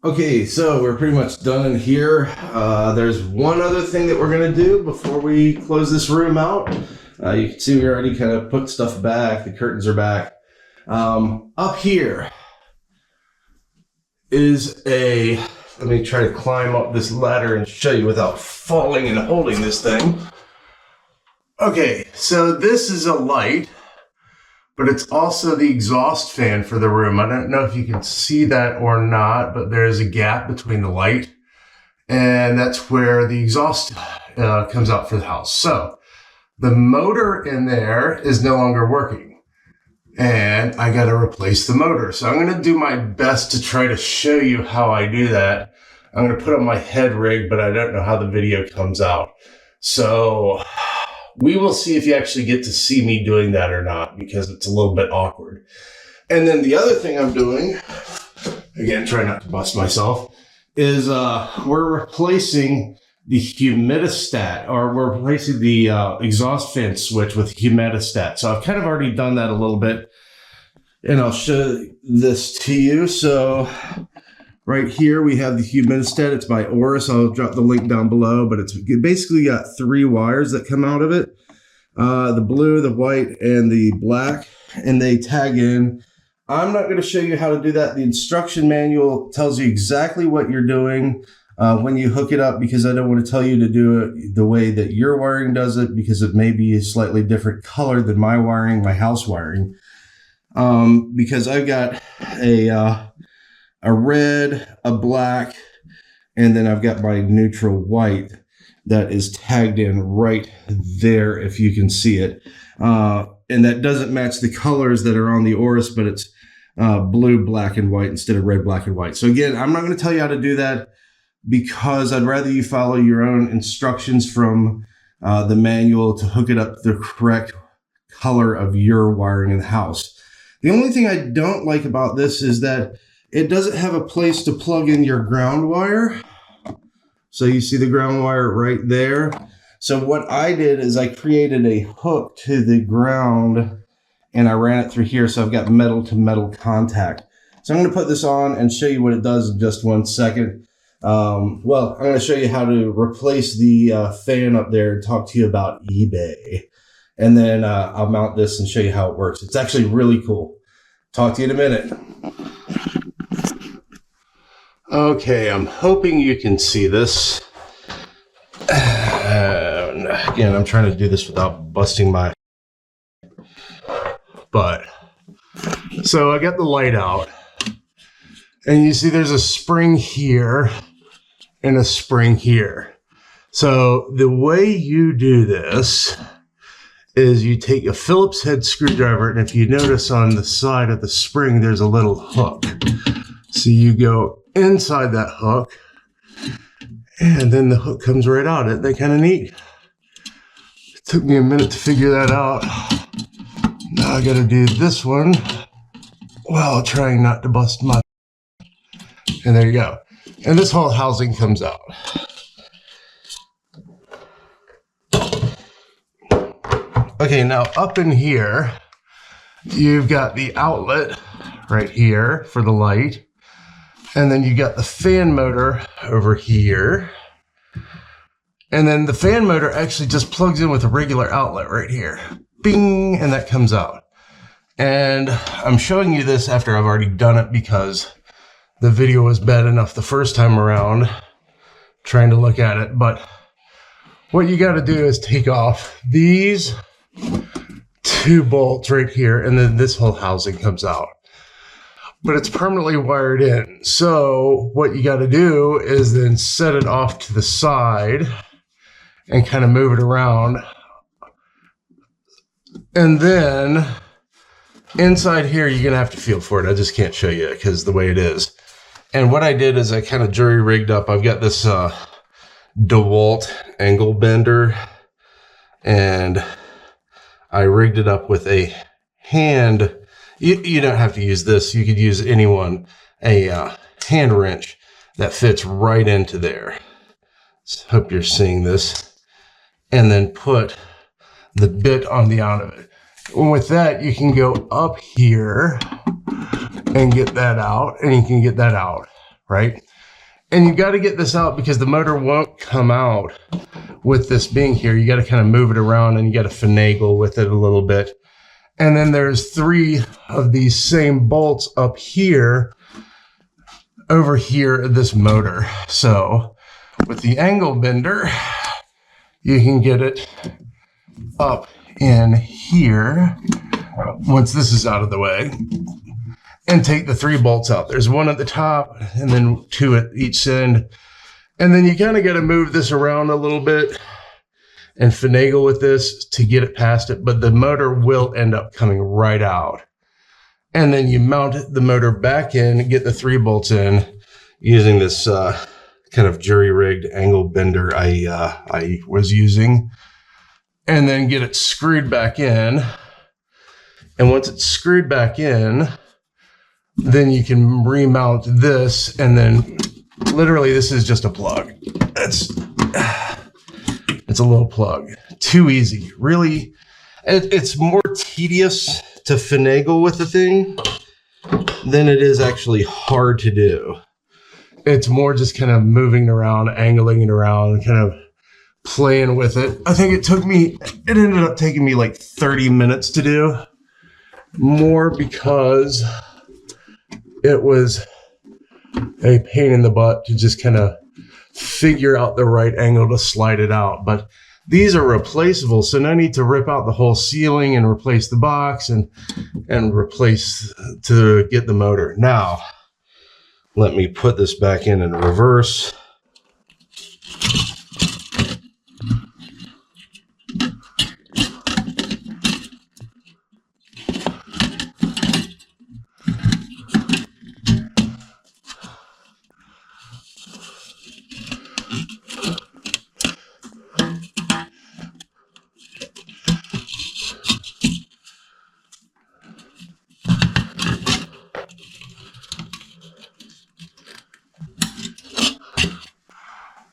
Okay, so we're pretty much done in here. There's one other thing that we're going to do before we close this room out. You can see we already kind of put stuff back. The curtains are back. Up here is let me try to climb up this ladder and show you without falling and holding this thing. Okay, so this is a light, but it's also the exhaust fan for the room. I don't know if you can see that or not, but there's a gap between the light, and that's where the exhaust comes out for the house. So the motor in there is no longer working, and I got to replace the motor. So I'm going to do my best to try to show you how I do that. I'm going to put on my head rig, but I don't know how the video comes out. So we will see if you actually get to see me doing that or not, because it's a little bit awkward. And then the other thing I'm doing, again, try not to bust myself, is we're replacing the Humidistat, or we're replacing the exhaust fan switch with Humidistat. So I've kind of already done that a little bit, and I'll show this to you. So right here we have the Humidistat. It's by Ortis. I'll drop the link down below, but it's basically got 3 wires that come out of it. The blue, the white, and the black, and they tag in. I'm not going to show you how to do that. The instruction manual tells you exactly what you're doing when you hook it up, because I don't want to tell you to do it the way that your wiring does it, because it may be a slightly different color than my wiring, my house wiring. Because I've got a red, a black, and then I've got my neutral white that is tagged in right there, if you can see it. And that doesn't match the colors that are on the Ortis, but it's blue, black, and white instead of red, black, and white. So again, I'm not going to tell you how to do that, because I'd rather you follow your own instructions from the manual to hook it up to the correct color of your wiring in the house. The only thing I don't like about this is that it doesn't have a place to plug in your ground wire. So you see the ground wire right there. So what I did is I created a hook to the ground, and I ran it through here. So I've got metal to metal contact. So I'm going to put this on and show you what it does in just 1 second. Well, I'm going to show you how to replace the fan up there and talk to you about eBay. And then I'll mount this and show you how it works. It's actually really cool. Talk to you in a minute. Okay, I'm hoping you can see this. And again, I'm trying to do this without busting my... But, so I got the light out. And you see there's a spring here and a spring here. So the way you do this is you take a Phillips head screwdriver, and if you notice on the side of the spring, there's a little hook. So you go inside that hook, and then the hook comes right out. Isn't that kind of neat? It took me a minute to figure that out. Now I gotta do this one while trying not to bust my... And there you go. And this whole housing comes out. Okay, now up in here, you've got the outlet right here for the light. And then you got the fan motor over here. And then the fan motor actually just plugs in with a regular outlet right here. Bing, and that comes out. And I'm showing you this after I've already done it, because the video was bad enough the first time around trying to look at it. But what you got to do is take off these 2 bolts right here, and then this whole housing comes out. But it's permanently wired in. So what you got to do is then set it off to the side and kind of move it around. And then inside here, you're going to have to feel for it. I just can't show you because the way it is. And what I did is I kind of jury rigged up. I've got this DeWalt angle bender, and I rigged it up with a hand. You don't have to use this. You could use anyone, a hand wrench that fits right into there. So hope you're seeing this. And then put the bit on the out of it. And with that, you can go up here and get that out, and you can get that out, right? And you got to get this out because the motor won't come out with this being here. You got to kind of move it around and you got to finagle with it a little bit. And then there's 3 of these same bolts up here, over here, this motor. So with the angle bender, you can get it up in here once this is out of the way and take the 3 bolts out. There's 1 at the top and then 2 at each end. And then you kind of got to move this around a little bit and finagle with this to get it past it, but the motor will end up coming right out. And then you mount the motor back in, get the 3 bolts in using this kind of jury-rigged angle bender I was using, and then get it screwed back in. And once it's screwed back in, then you can remount this, and then literally this is just a plug. It's a little plug. Too easy. Really, it's more tedious to finagle with the thing than it is actually hard to do. It's more just kind of moving it around, angling it around, kind of playing with it. I think it ended up taking me like 30 minutes to do. More because it was a pain in the butt to just kind of figure out the right angle to slide it out. But these are replaceable, so no need to rip out the whole ceiling and replace the box and replace to get the motor. Now, let me put this back in reverse.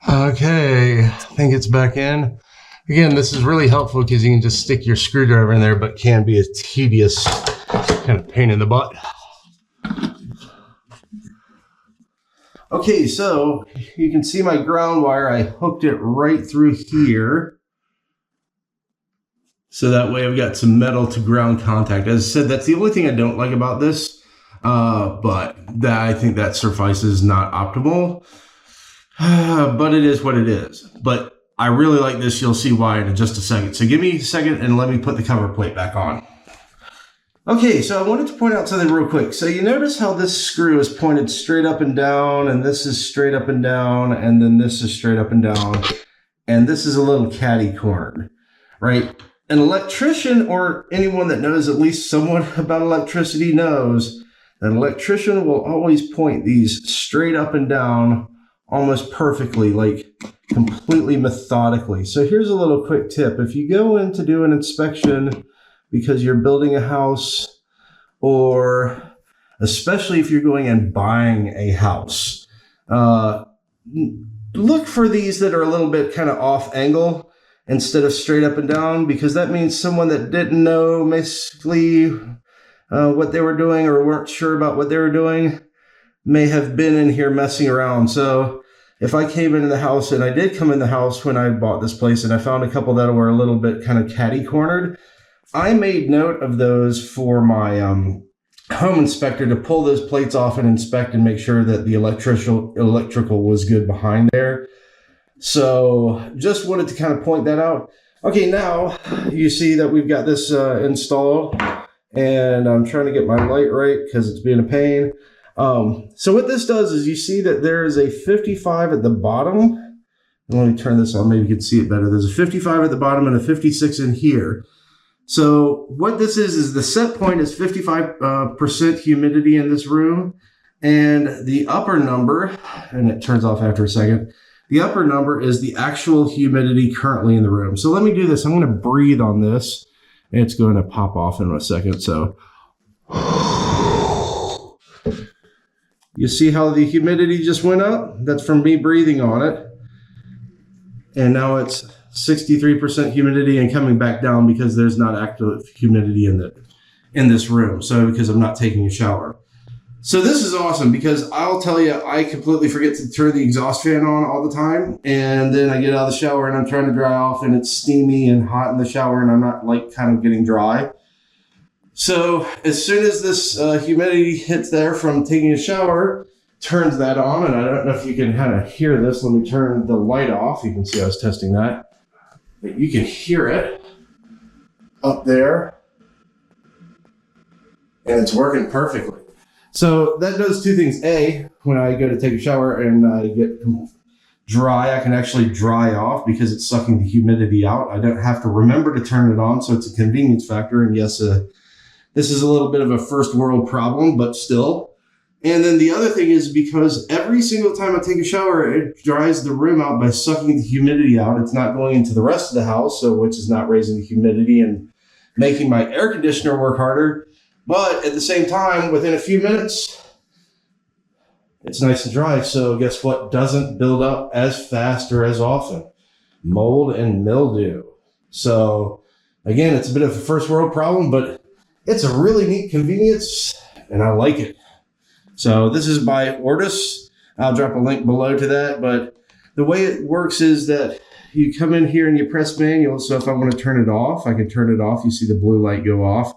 Okay, I think it's back in. Again, this is really helpful because you can just stick your screwdriver in there, but can be a tedious kind of pain in the butt. Okay, so you can see my ground wire. I hooked it right through here. So that way I've got some metal to ground contact. As I said, that's the only thing I don't like about this, but I think that suffices, not optimal. But it is what it is. But I really like this. You'll see why in just a second. So give me a second and let me put the cover plate back on. Okay, so I wanted to point out something real quick. So you notice how this screw is pointed straight up and down, and this is straight up and down, and then this is straight up and down, and this is a little catty-cornered, right? An electrician, or anyone that knows at least somewhat about electricity, knows that an electrician will always point these straight up and down almost perfectly, like completely methodically. So here's a little quick tip. If you go in to do an inspection because you're building a house, or especially if you're going and buying a house, look for these that are a little bit kind of off angle instead of straight up and down, because that means someone that didn't know basically what they were doing or weren't sure about what they were doing may have been in here messing around. So if I came into the house, and I did come in the house when I bought this place, and I found a couple that were a little bit kind of catty-cornered, I made note of those for my home inspector to pull those plates off and inspect and make sure that the electrical was good behind there. So just wanted to kind of point that out. Okay, now you see that we've got this installed, and I'm trying to get my light right because it's being a pain. So what this does is you see that there is a 55 at the bottom. Let me turn this on, maybe you can see it better. There's a 55 at the bottom and a 56 in here. So what this is the set point is 55% humidity in this room, and the upper number, and it turns off after a second, the upper number is the actual humidity currently in the room. So let me do this. I'm going to breathe on this, and it's going to pop off in a second. So you see how the humidity just went up? That's from me breathing on it. And now it's 63% humidity and coming back down because there's not active humidity in this room. So because I'm not taking a shower. So this is awesome because I'll tell you, I completely forget to turn the exhaust fan on all the time. And then I get out of the shower and I'm trying to dry off and it's steamy and hot in the shower and I'm not like kind of getting dry. So as soon as this humidity hits there from taking a shower, turns that on. And I don't know if you can kind of hear this. Let me turn the light off. You can see I was testing that. But you can hear it up there. And it's working perfectly. So that does two things. A, when I go to take a shower and I get dry, I can actually dry off because it's sucking the humidity out. I don't have to remember to turn it on, so it's a convenience factor. And yes, this is a little bit of a first world problem, but still. And then the other thing is because every single time I take a shower, it dries the room out by sucking the humidity out. It's not going into the rest of the house, so which is not raising the humidity and making my air conditioner work harder. But at the same time, within a few minutes, it's nice and dry. So guess what doesn't build up as fast or as often? Mold and mildew. So again, it's a bit of a first world problem, but it's a really neat convenience and I like it. So this is by Ortis. I'll drop a link below to that. But the way it works is that you come in here and you press manual. So if I want to turn it off, I can turn it off. You see the blue light go off.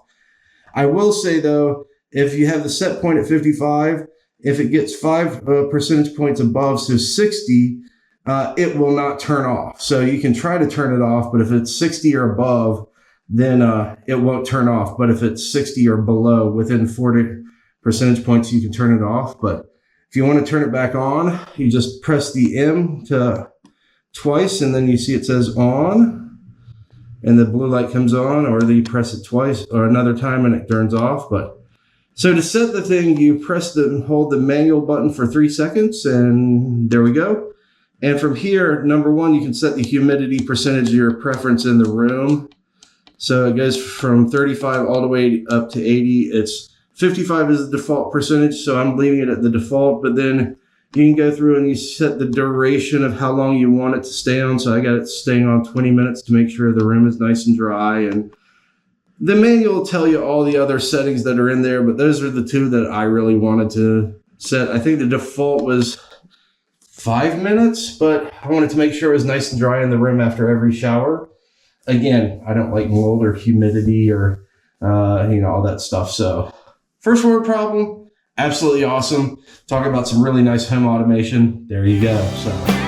I will say, though, if you have the set point at 55, if it gets 5 percentage points above, so 60, it will not turn off. So you can try to turn it off, but if it's 60 or above, then it won't turn off. But if it's 60 or below, within 40 percentage points, you can turn it off. But if you want to turn it back on, you just press the M twice, and then you see it says on. And the blue light comes on, or you press it twice or another time and it turns off. But so to set the thing, you hold the manual button for 3 seconds and there we go. And from here, number one, you can set the humidity percentage of your preference in the room. So it goes from 35 all the way up to 80. It's 55 is the default percentage. So I'm leaving it at the default, but then you can go through and you set the duration of how long you want it to stay on. So I got it staying on 20 minutes to make sure the room is nice and dry. And the manual will tell you all the other settings that are in there, but those are the two that I really wanted to set. I think the default was 5 minutes, but I wanted to make sure it was nice and dry in the room after every shower. Again, I don't like mold or humidity or, all that stuff. So first world problem. Absolutely awesome. Talking about some really nice home automation. There you go. So.